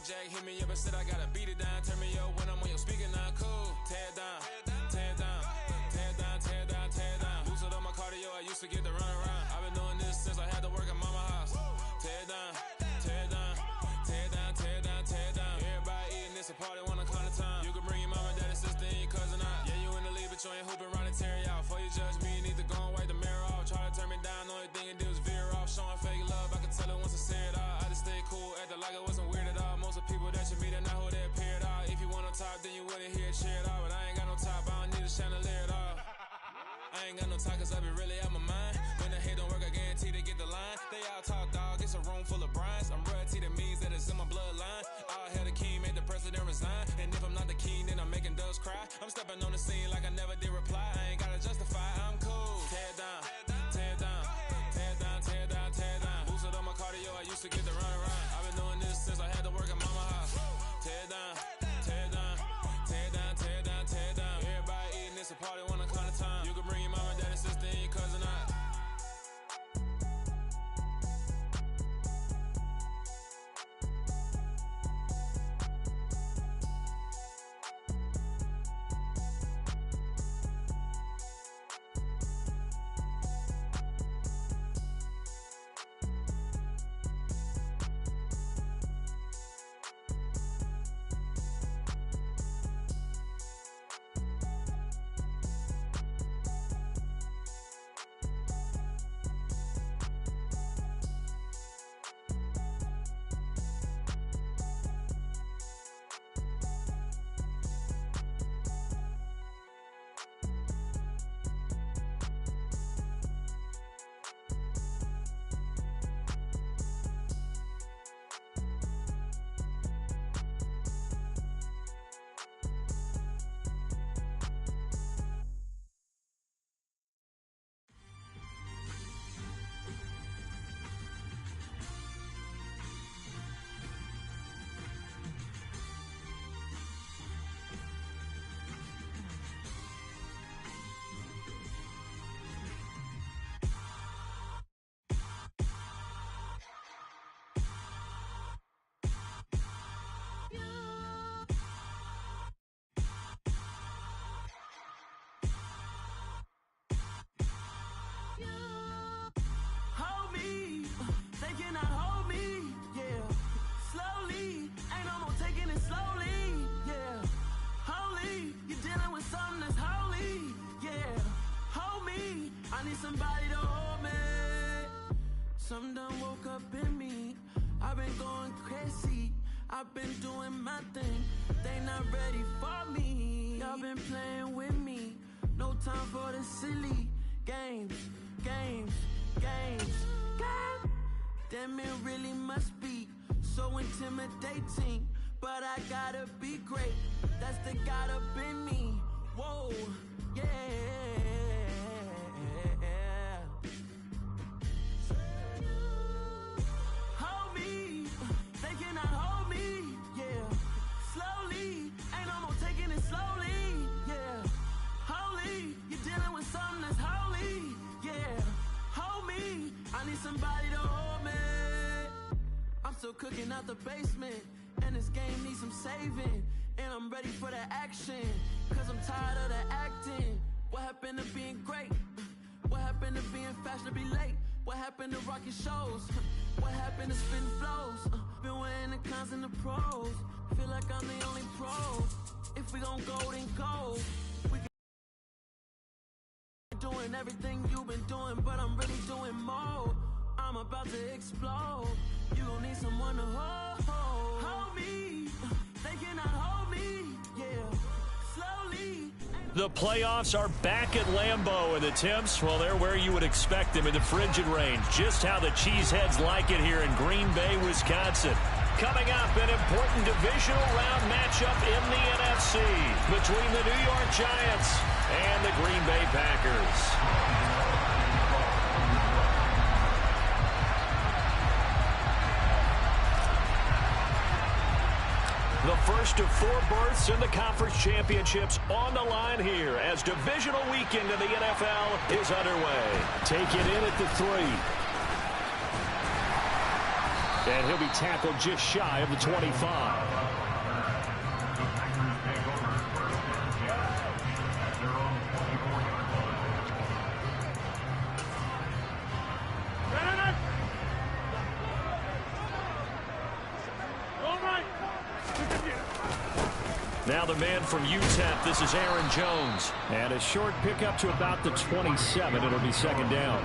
Jack hit me up and said I gotta beat it down. Turn me up when I'm on your speaker now. Cool. Tear it down. Tear it down. Tear it down. Tear it down. Tear it down. Boosted up my cardio. I used to get the run around. I've been doing this since I had to work at mama house. Tear it down. Tear it down. Tear it down. Tear it down. Tear it down. Everybody eating this a party one o'clock of time. You can bring your mama, daddy, sister, and your cousin out. Yeah, you in the league, but you ain't hooping around and tear you out. Before you judge me, you need to go and wipe the mirror off. Try to turn me down, only thing it did was veer off. Showing fake love, I could tell it once I said it all. I just stayed cool, acted like I wasn't weird at all. Most of the people that you meet are not who they appear at all. If you want on top, then you wouldn't hear it cheer at all. But I ain't got no top, I don't need a chandelier at all. I ain't got no talk, cause I be really out my mind. When the hate don't work, I guarantee they get the line. They all talk, dog, it's a room full of Bryans. I'm royalty, that means that it's in my bloodline. All hell the king, made the president resign. And if I'm not the king, then I'm making doves cry. I'm stepping on the scene like I never did reply. I ain't gotta justify, I'm cool. Tear it down, tear it down, tear it down, tear it down, tear it down. Boosted up my cardio, I used to get the run around. I've been doing this since I had to work at mama house. Tear it down, tear it down, tear it down, tear it down, tear it down. Everybody eating this a party one o'clock of time. You can bring your mama, daddy, sister, and your cousin out. Somebody to hold me. Some done woke up in me. I've been going crazy. I've been doing my thing. They not ready for me. Y'all been playing with me. No time for the silly games, games, games, games. Damn, it really must be so intimidating. But I gotta be great. That's the God up in me. Whoa, yeah. Somebody to hold me. I'm still cooking out the basement, and this game needs some saving. And I'm ready for the action, cause I'm tired of the acting. What happened to being great? What happened to being fashionably late? What happened to rocking shows? What happened to spitting flows? Been wearing the cons and the pros. Feel like I'm the only pro. If we gon' go, then go. We can doing everything you've been doing, but I'm really doing more. I'm about to explode. You gon' need someone to hold me. They cannot hold me. Yeah, slowly. The playoffs are back at Lambeau, and the temps, well, they're where you would expect them in the frigid range. Just how the Cheeseheads like it here in Green Bay, Wisconsin. Coming up, an important divisional round matchup in the NFC between the New York Giants and the Green Bay Packers. The first of 4 berths in the conference championships on the line here as divisional weekend in the NFL is underway. Take it in at the 3. And he'll be tackled just shy of the 25. Now the man from UTEP, this is Aaron Jones. And a short pickup to about the 27. It'll be second down.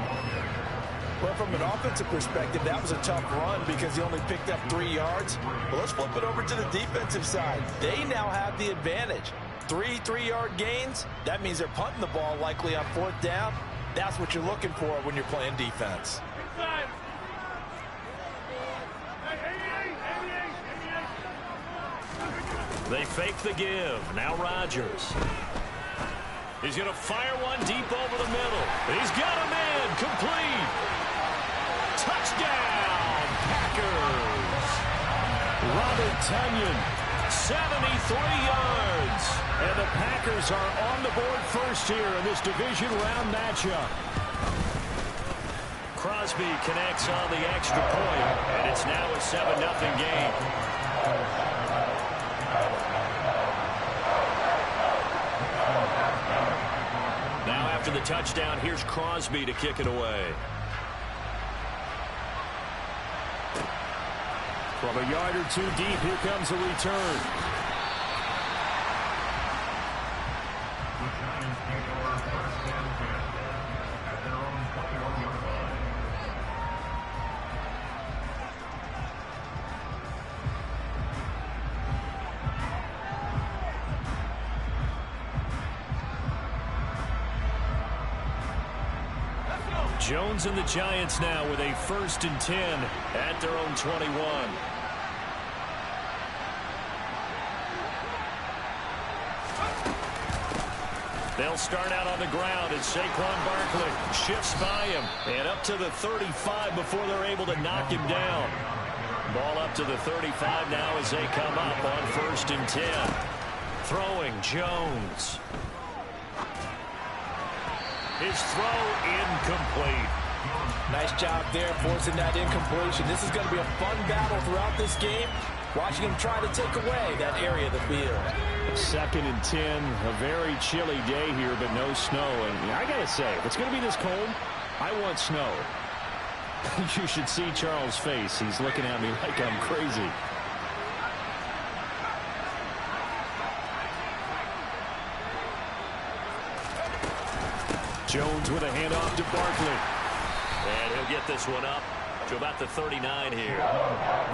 Well, from an offensive perspective, that was a tough run because he only picked up 3 yards. But let's flip it over to the defensive side. They now have the advantage. 3 3-yard gains. That means they're punting the ball likely on 4th down. That's what you're looking for when you're playing defense. They fake the give. Now Rodgers. He's going to fire one deep over the middle. He's got a man. Complete. Touchdown, Packers. Robert Tonyan, 73 yards. And the Packers are on the board first here in this division round matchup. Crosby connects on the extra point, and it's now a 7-0 game. Now after the touchdown, here's Crosby to kick it away. From a yard or two deep, here comes a return. Jones and the Giants now with a 1st and 10 at their own 21. They'll start out on the ground as Saquon Barkley shifts by him and up to the 35 before they're able to knock him down. Ball up to the 35 now as they come up on 1st and 10. Throwing Jones. His throw incomplete. Nice job there forcing that incompletion. This is going to be a fun battle throughout this game. Watching him try to take away that area of the field. 2nd and 10. A very chilly day here, but no snow. And I got to say, if it's going to be this cold, I want snow. You should see Charles' face. He's looking at me like I'm crazy. Jones with a handoff to Barkley. And he'll get this one up to about the 39 here.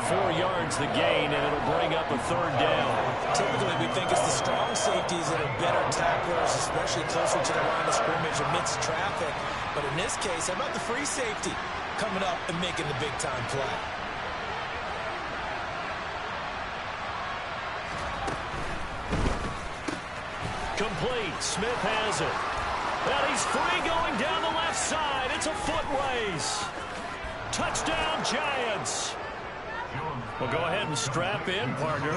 4 yards the gain, and it'll bring up a 3rd down. Typically, we think it's the strong safeties that are better tacklers, especially closer to the line of scrimmage amidst traffic. But in this case, how about the free safety coming up and making the big-time play? Complete. Smith has it. And he's free going down the left side. It's a foot race. Touchdown, Giants. Well, go ahead and strap in, partner.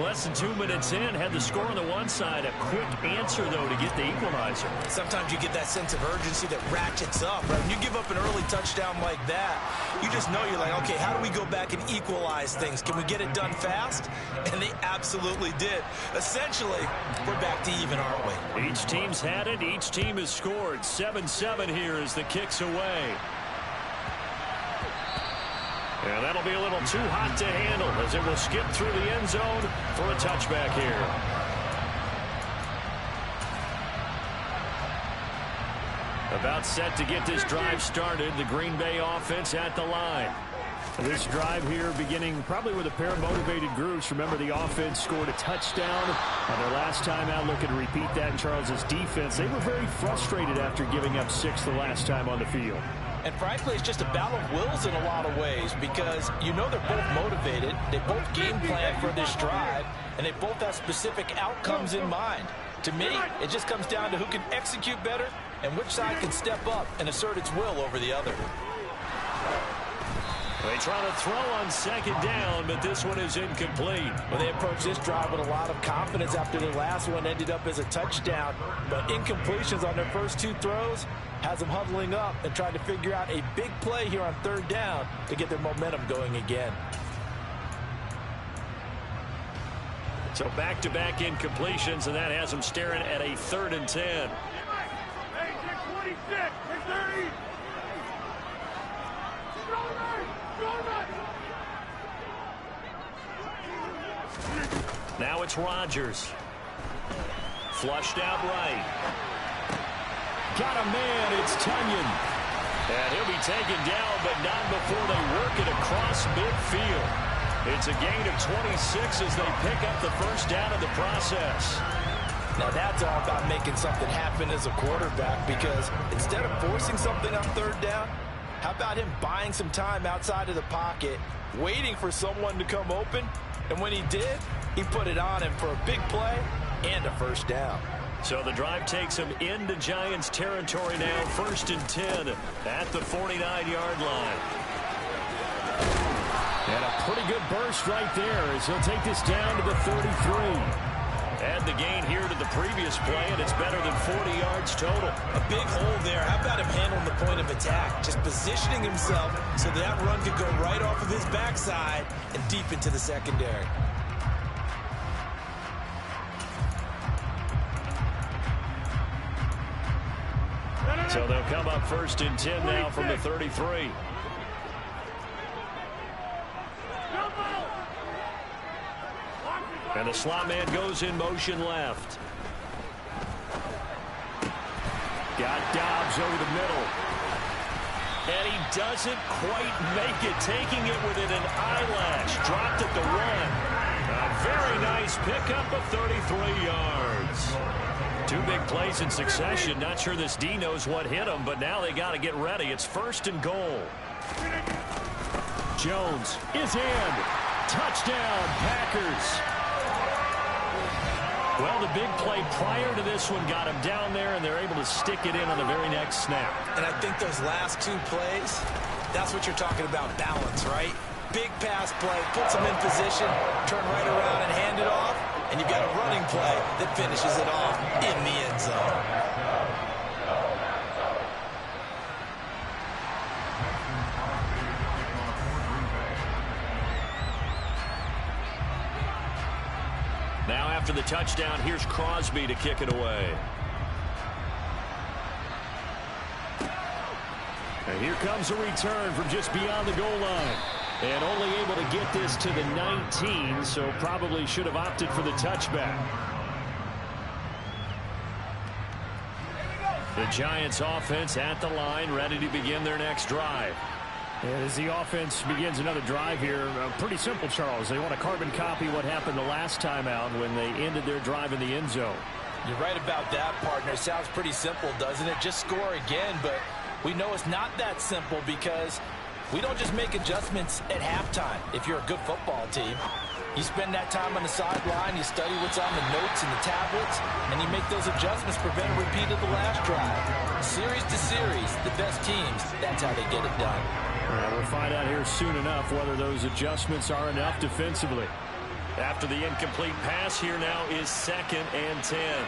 Less than 2 minutes in, had the score on the one side. A quick answer, though, to get the equalizer. Sometimes you get that sense of urgency that ratchets up, right? When you give up an early touchdown like that, you just know you're like, okay, how do we go back and equalize things? Can we get it done fast? And they absolutely did. Essentially, we're back to even, aren't we? Each team's had it. Each team has scored. 7-7 here as the kick's away. And that'll be a little too hot to handle as it will skip through the end zone for a touchback here. About set to get this drive started. The Green Bay offense at the line. This drive here beginning probably with a pair of motivated groups. Remember, the offense scored a touchdown on their last time out. Looking to repeat that in Charles's defense. They were very frustrated after giving up 6 the last time on the field. And frankly, it's just a battle of wills in a lot of ways because you know they're both motivated. They both game plan for this drive, and they both have specific outcomes in mind. To me, it just comes down to who can execute better and which side can step up and assert its will over the other. They try to throw on second down, but this one is incomplete. Well, they approached this drive with a lot of confidence after their last one ended up as a touchdown. But incompletions on their first two throws has them huddling up and trying to figure out a big play here on third down to get their momentum going again. So back-to-back incompletions, and that has them staring at a 3rd and 10. Now it's Rodgers. Flushed out right. Got a man, it's Tunyon. And he'll be taken down, but not before they work it across midfield. It's a gain of 26 as they pick up the first down of the process. Now that's all about making something happen as a quarterback, because instead of forcing something on third down, how about him buying some time outside of the pocket, waiting for someone to come open, and when he did, he put it on him for a big play and a first down. So the drive takes him into Giants territory now, 1st and 10 at the 49-yard line. And a pretty good burst right there as he'll take this down to the 33. Add the gain here to the previous play, and it's better than 40 yards total. A big hole there. How about him handling the point of attack? Just positioning himself so that run could go right off of his backside and deep into the secondary. So they'll come up 1st and 10 now from the 33. And the slot man goes in motion left. Got Dobbs over the middle. And he doesn't quite make it, taking it within an eyelash. Dropped at the 1. A very nice pickup of 33 yards. 2 big plays in succession. Not sure this D knows what hit him, but now they got to get ready. It's 1st and goal. Jones is in. Touchdown, Packers. Well, the big play prior to this one got him down there, and they're able to stick it in on the very next snap. And I think those last 2 plays, that's what you're talking about, balance, right? Big pass play, puts them in position, turn right around and hand it off, and you've got a running play that finishes it off in the end zone. Now after the touchdown, here's Crosby to kick it away. And here comes a return from just beyond the goal line. And only able to get this to the 19, so probably should have opted for the touchback. The Giants offense at the line, ready to begin their next drive. And as the offense begins another drive here, pretty simple, Charles. They want to carbon copy what happened the last time out when they ended their drive in the end zone. You're right about that, partner. Sounds pretty simple, doesn't it? Just score again, but we know it's not that simple because we don't just make adjustments at halftime. If you're a good football team, you spend that time on the sideline, you study what's on the notes and the tablets, and you make those adjustments, prevent a repeat of the last drive. Series to series, the best teams, that's how they get it done. We'll find out here soon enough whether those adjustments are enough defensively. After the incomplete pass, here now is 2nd and 10.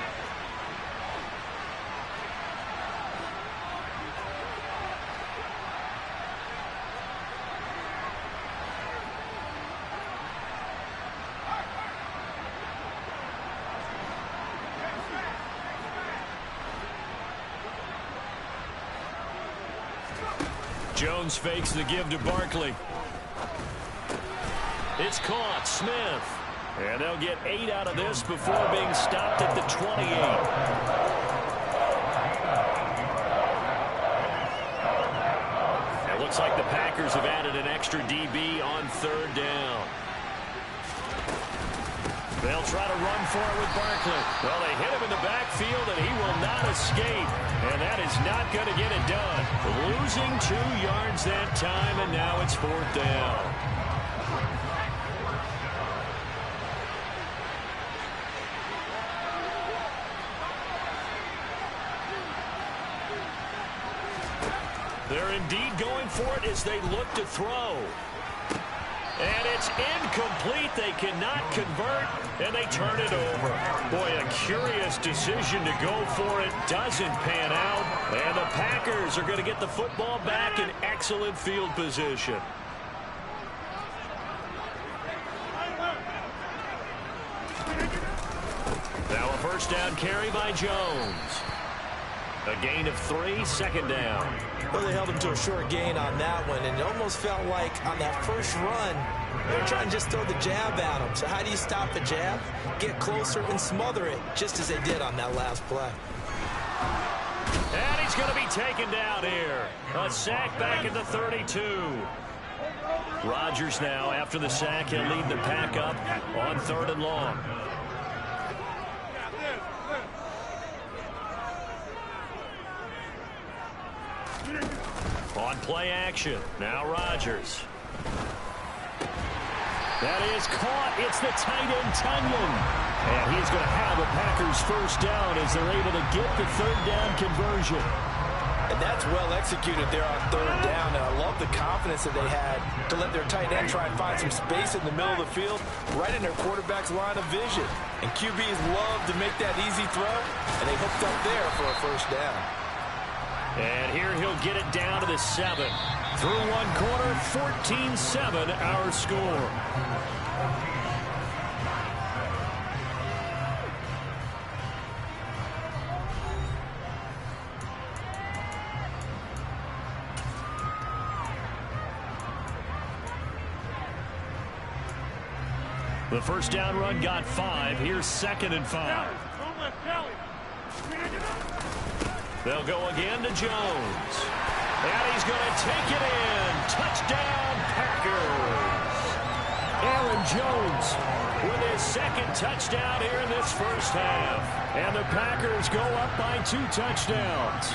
Jones fakes the give to Barkley. It's caught. Smith. And they'll get 8 out of this before being stopped at the 28. It looks like the Packers have added an extra DB on 3rd down. They'll try to run for it with Barkley. Well, they hit him in the backfield, and he will not escape. And that is not going to get it done. Losing 2 yards that time, and now it's 4th down. They're indeed going for it as they look to throw. And it's incomplete. They cannot convert, and they turn it over. Boy, a curious decision to go for it. Doesn't pan out. And the Packers are going to get the football back in excellent field position. Now a first down carry by Jones. A gain of 3, second down. Well, they held him to a short gain on that one, and it almost felt like on that first run, they were trying to just throw the jab at him. So how do you stop the jab? Get closer and smother it, just as they did on that last play. And he's going to be taken down here. A sack back at the 32. Rodgers now, after the sack, he'll lead the pack up on 3rd and long. On play action. Now Rodgers. That is caught. It's the tight end, Tunyon. And he's going to have the Packers first down as they're able to get the 3rd down conversion. And that's well executed there on 3rd down. And I love the confidence that they had to let their tight end try and find some space in the middle of the field, right in their quarterback's line of vision. And QBs love to make that easy throw, and they hooked up there for a first down. And here he'll get it down to the 7. Through one quarter, 14-7 our score. The first down run got 5. Here's 2nd and 5. They'll go again to Jones. And he's going to take it in. Touchdown, Packers. Aaron Jones with his 2nd touchdown here in this first half. And the Packers go up by 2 touchdowns.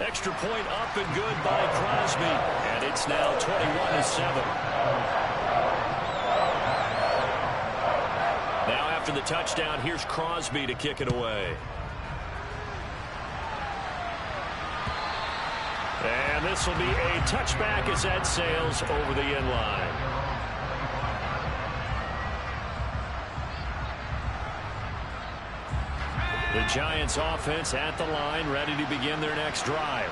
Extra point up and good by Crosby. And it's now 21-7. After the touchdown, here's Crosby to kick it away. And this will be a touchback as that sails over the end line. The Giants offense at the line, ready to begin their next drive.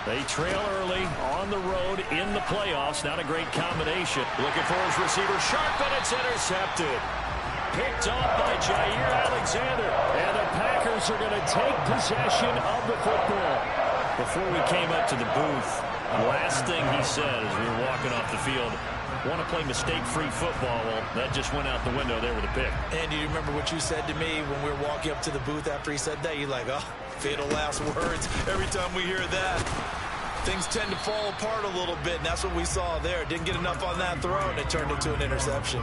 They trail early on the road in the playoffs. Not a great combination. Looking for his receiver, Sharp, and it's intercepted. Picked off by Jair Alexander. And the Packers are going to take possession of the football. Before we came up to the booth, the last thing he said as we were walking off the field, want to play mistake-free football. Well, that just went out the window there with a pick. And do you remember what you said to me when we were walking up to the booth after he said that? You're like, oh, fatal last words. Every time we hear that, things tend to fall apart a little bit, and that's what we saw there. Didn't get enough on that throw, and it turned into an interception.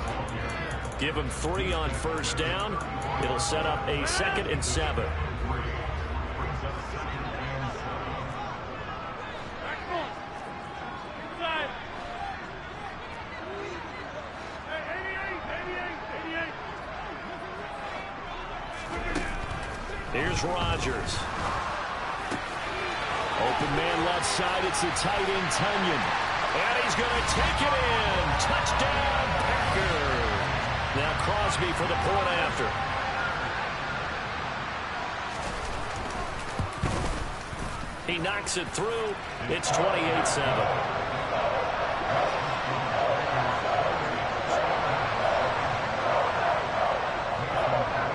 Give him 3 on first down. It'll set up a 2nd and 7. Here's Rodgers. Open man left side. It's the tight end, Tunyon. And he's going to take it in. Touchdown, Packers. Now Crosby for the point after. He knocks it through. It's 28-7.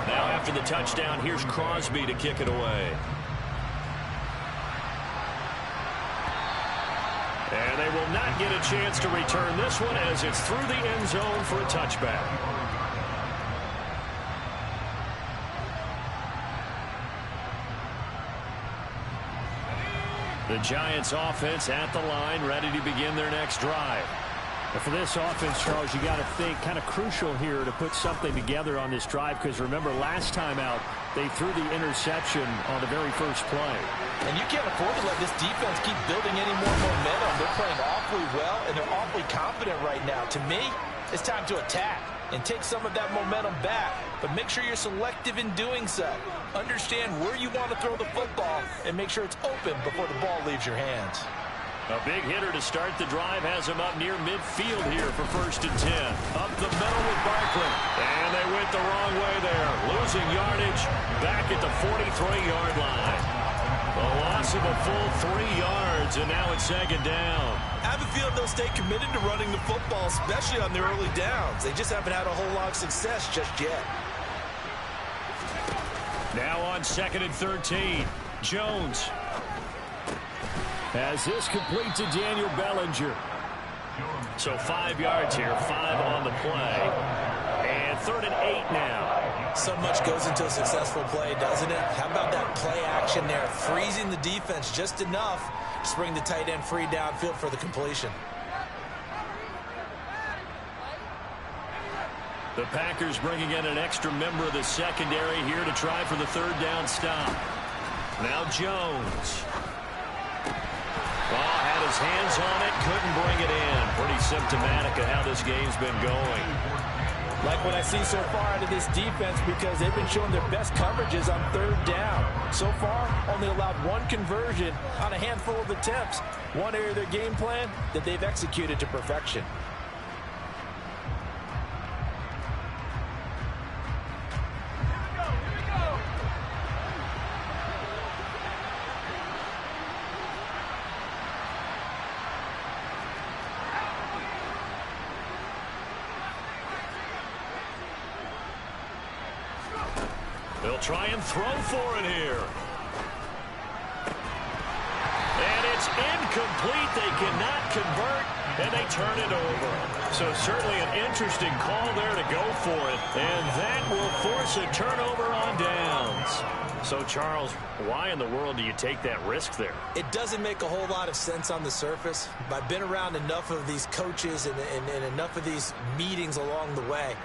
Now after the touchdown, here's Crosby to kick it away. And they will not get a chance to return this one as it's through the end zone for a touchback. The Giants offense at the line, ready to begin their next drive. And for this offense, Charles, you got to think kind of crucial here to put something together on this drive, because remember last time out they threw the interception on the very first play. And you can't afford to let this defense keep building any more momentum. They're playing awfully well, and they're awfully confident right now. To me, it's time to attack. and take some of that momentum back, but make sure you're selective in doing so. Understand where you want to throw the football and make sure it's open before the ball leaves your hands. A big hitter to start the drive has him up near midfield here for 1st and 10. Up the middle with Barkley. And they went the wrong way there. Losing yardage back at the 43-yard line. A loss of a full 3 yards, and now it's 2nd down. I have a feeling they'll stay committed to running the football, especially on their early downs. They just haven't had a whole lot of success just yet. Now on 2nd and 13, Jones has this complete to Daniel Bellinger. So 5 yards here, 5 on the play. And 3rd and 8 now. So much goes into a successful play, doesn't it? How about that play action there? Freezing the defense just enough to bring the tight end free downfield for the completion. The Packers bringing in an extra member of the secondary here to try for the 3rd down stop. Now Jones. Had his hands on it, couldn't bring it in. Pretty symptomatic of how this game's been going. Like what I see so far out of this defense, because they've been showing their best coverages on 3rd down. So far, only allowed 1 conversion on a handful of attempts. One area of their game plan that they've executed to perfection. They'll try and throw for it here. And it's incomplete. They cannot convert, and they turn it over. So certainly an interesting call there to go for it. And that will force a turnover on downs. So, Charles, why in the world do you take that risk there? It doesn't make a whole lot of sense on the surface. But I've been around enough of these coaches and enough of these meetings along the way.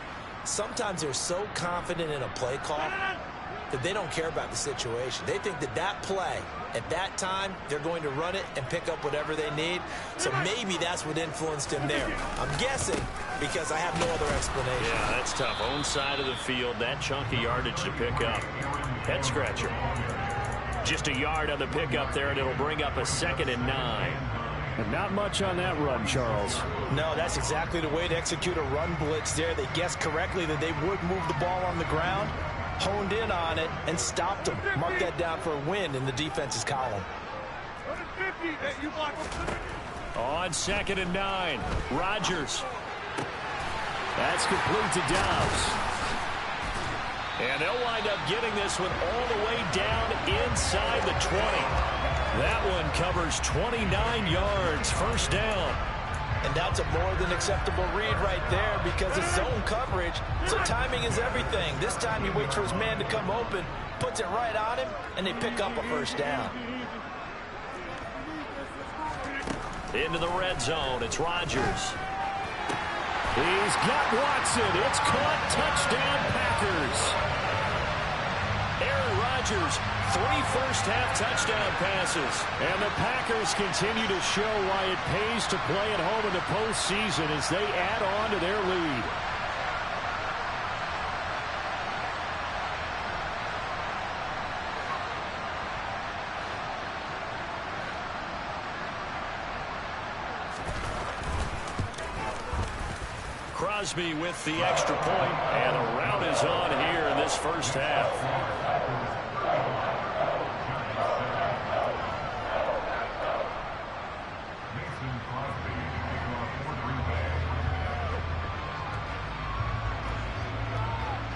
Sometimes they're so confident in a play call that they don't care about the situation. They think that that play, at that time, they're going to run it and pick up whatever they need. So maybe that's what influenced him there. I'm guessing because I have no other explanation. Yeah, that's tough. Own side of the field, that chunk of yardage to pick up. Head scratcher. Just a yard on the pickup there, and it'll bring up a 2nd and 9. And not much on that run, Charles. No, that's exactly the way to execute a run blitz there. They guessed correctly that they would move the ball on the ground, honed in on it, and stopped them. Mark that down for a win in the defense's column. On 2nd and 9, Rodgers. That's complete to Dobbs. And they'll wind up getting this one all the way down inside the 20. That one covers 29 yards, 1st down. And that's a more than acceptable read right there because it's zone coverage, so timing is everything. This time he waits for his man to come open, puts it right on him, and they pick up a 1st down. Into the red zone, it's Rodgers. He's got Watson. It's caught. Touchdown, Packers. Aaron Rodgers, 3 first-half touchdown passes. And the Packers continue to show why it pays to play at home in the postseason as they add on to their lead. Crosby with the extra point, and a rout is on here in this 1st half.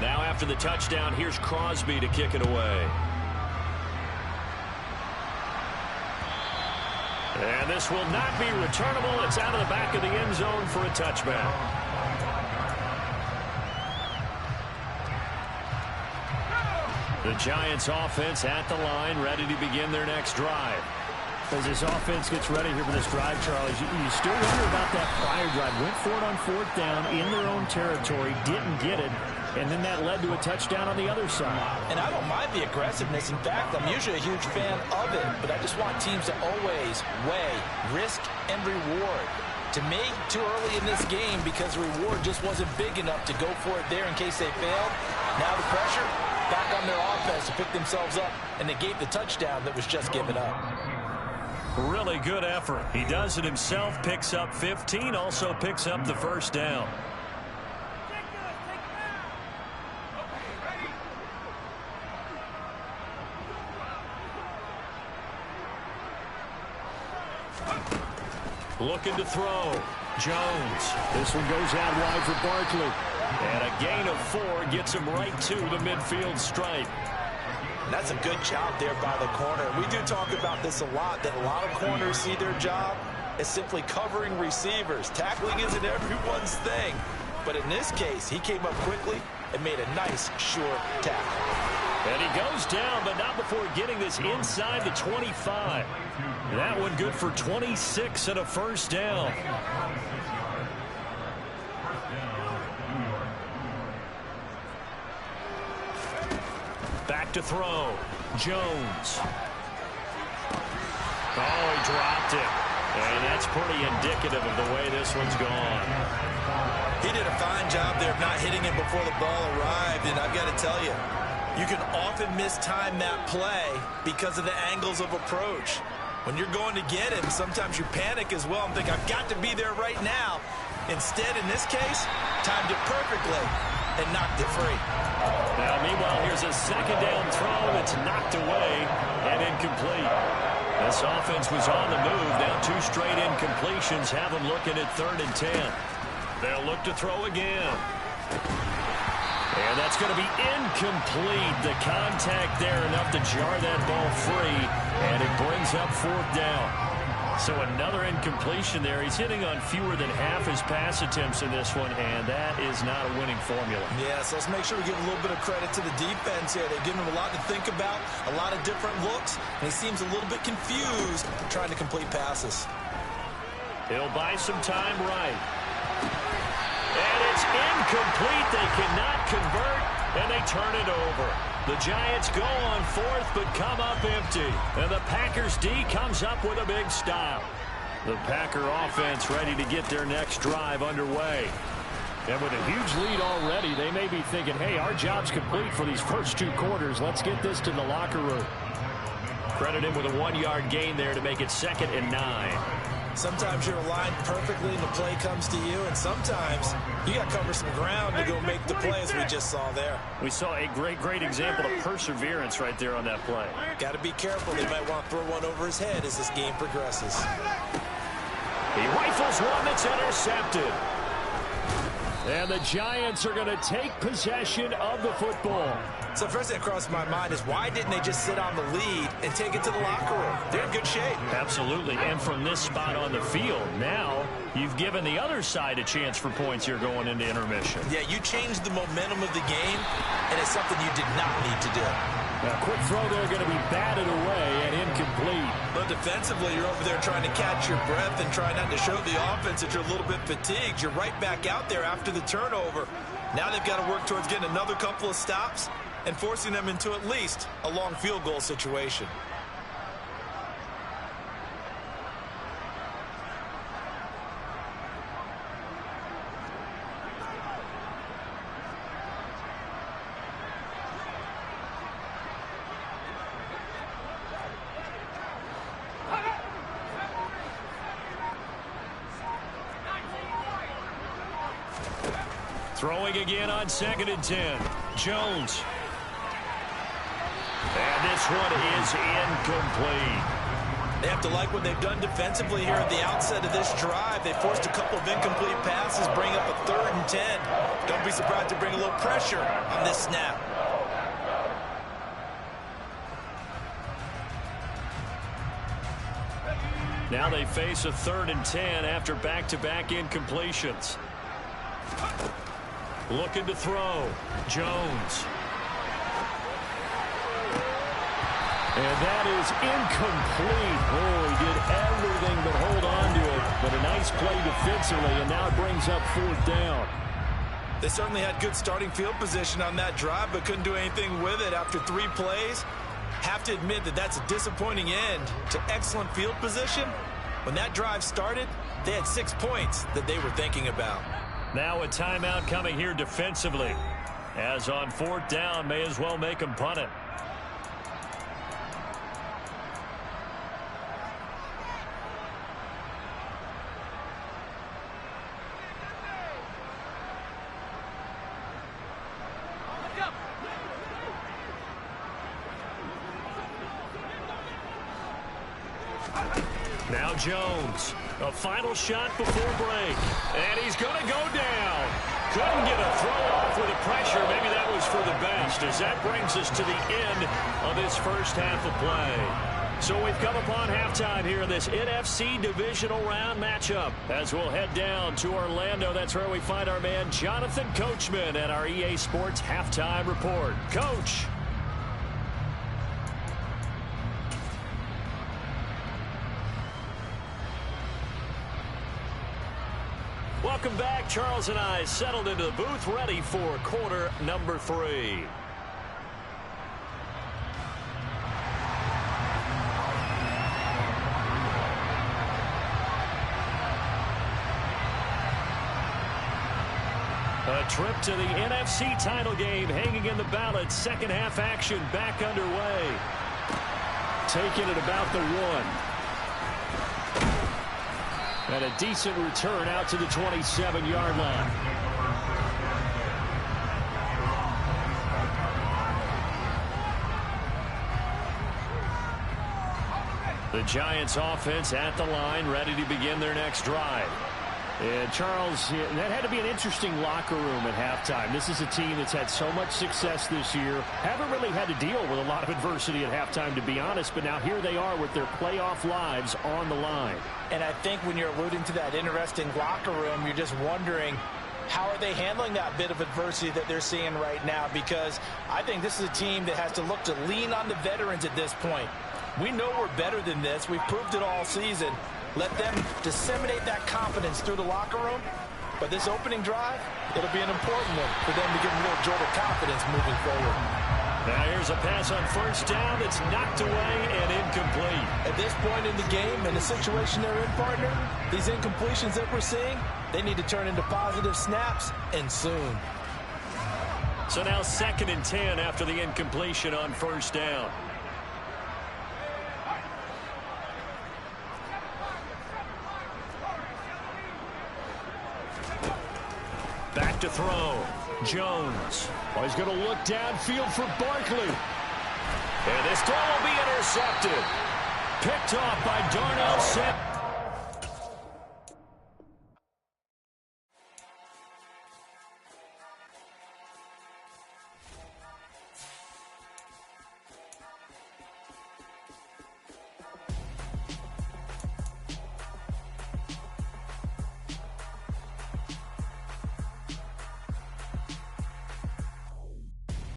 Now after the touchdown, here's Crosby to kick it away. And this will not be returnable. It's out of the back of the end zone for a touchback. The Giants offense at the line, ready to begin their next drive. As this offense gets ready here for this drive, Charles, you still wonder about that prior drive. Went for it on 4th down in their own territory, didn't get it, and then that led to a touchdown on the other side. And I don't mind the aggressiveness. In fact, I'm usually a huge fan of it, but I just want teams to always weigh risk and reward. To me, too early in this game because the reward just wasn't big enough to go for it there in case they failed. Now the pressure back on their offense to pick themselves up and negate the touchdown that was just given up. Really good effort. He does it himself, picks up 15, also picks up the first down. Looking to throw. Jones. This one goes out wide for Barkley. And a gain of 4 gets him right to the midfield stripe. That's a good job there by the corner. We do talk about this a lot, that a lot of corners see their job as simply covering receivers. Tackling isn't everyone's thing. But in this case, he came up quickly and made a nice, short tackle. And he goes down, but not before getting this inside the 25. That one good for 26 and a first down. Back to throw. Jones. Oh, he dropped it. And that's pretty indicative of the way this one's gone. He did a fine job there of not hitting it before the ball arrived, and I've got to tell you, you can often mistime that play because of the angles of approach. When you're going to get him, sometimes you panic as well and think, I've got to be there right now. Instead, in this case, timed it perfectly and knocked it free. Now, meanwhile, here's a second down throw that's knocked away and incomplete. This offense was on the move. Now 2 straight incompletions have them looking at 3rd and 10. They'll look to throw again. And that's going to be incomplete. The contact there enough to jar that ball free, and it brings up 4th down. So another incompletion there. He's hitting on fewer than half his pass attempts in this one, and that is not a winning formula. Yes, let's make sure we give a little bit of credit to the defense here. They've given him a lot to think about, a lot of different looks, and he seems a little bit confused trying to complete passes. He'll buy some time right. And it's incomplete. They cannot convert, and they turn it over. The Giants go on 4th, but come up empty. And the Packers D comes up with a big stop. The Packer offense ready to get their next drive underway. And with a huge lead already, they may be thinking, hey, our job's complete for these first 2 quarters. Let's get this to the locker room. Credit him with a 1-yard gain there to make it 2nd and 9. Sometimes you're aligned perfectly and the play comes to you, and sometimes you got to cover some ground to go make the play, as we just saw there. We saw a great example of perseverance right there on that play. Got to be careful. They might want to throw one over his head as this game progresses. He rifles one that's intercepted. And the Giants are going to take possession of the football. So first thing that crossed my mind is, why didn't they just sit on the lead and take it to the locker room? They're in good shape. Absolutely. And from this spot on the field, now you've given the other side a chance for points here going into intermission. Yeah, you changed the momentum of the game, and it's something you did not need to do. Now, quick throw there going to be batted away and incomplete. But defensively, you're over there trying to catch your breath and try not to show the offense that you're a little bit fatigued. You're right back out there after the turnover. Now they've got to work towards getting another couple of stops and forcing them into at least a long field goal situation. Throwing again on 2nd and 10. Jones. And this one is incomplete. They have to like what they've done defensively here at the outset of this drive. They forced a couple of incomplete passes, bring up a 3rd and 10. Don't be surprised to bring a little pressure on this snap. Now they face a 3rd and 10 after back-to-back incompletions. Looking to throw. Jones. And that is incomplete. Oh, he did everything but hold on to it. But a nice play defensively, and now it brings up 4th down. They certainly had good starting field position on that drive, but couldn't do anything with it after 3 plays. Have to admit that that's a disappointing end to excellent field position When that drive started, they had 6 points that they were thinking about. Now a timeout coming here defensively. As on 4th down, may as well make them punt it. Now Jones, a final shot before break, and he's going to go down. Couldn't get a throw off with the pressure. Maybe that was for the best, as that brings us to the end of this first half of play. So we've come upon halftime here in this NFC Divisional Round matchup. As we'll head down to Orlando, that's where we find our man Jonathan Coachman at our EA Sports Halftime Report. Coach. Welcome back. Charles and I settled into the booth, ready for quarter number 3. A trip to the NFC title game hanging in the balance. Second half action back underway. Taking it about the 1. And a decent return out to the 27-yard line. The Giants offense at the line, ready to begin their next drive. And Charles, that had to be an interesting locker room at halftime. This is a team that's had so much success this year. Haven't really had to deal with a lot of adversity at halftime, to be honest. But now here they are with their playoff lives on the line. And I think when you're alluding to that interesting locker room, you're just wondering, how are they handling that bit of adversity that they're seeing right now? Because I think this is a team that has to look to lean on the veterans at this point. We know we're better than this. We've proved it all season. Let them disseminate that confidence through the locker room. But this opening drive, it'll be an important one for them to get a little jolt of confidence moving forward. Now here's a pass on first down that's knocked away and incomplete. At this point in the game, in the situation they're in, partner, these incompletions that we're seeing, they need to turn into positive snaps, and soon. So now 2nd and 10 after the incompletion on first down. Back to throw. Jones. Oh, he's going to look downfield for Barkley. And this throw will be intercepted. Picked off by Darnell Samuels.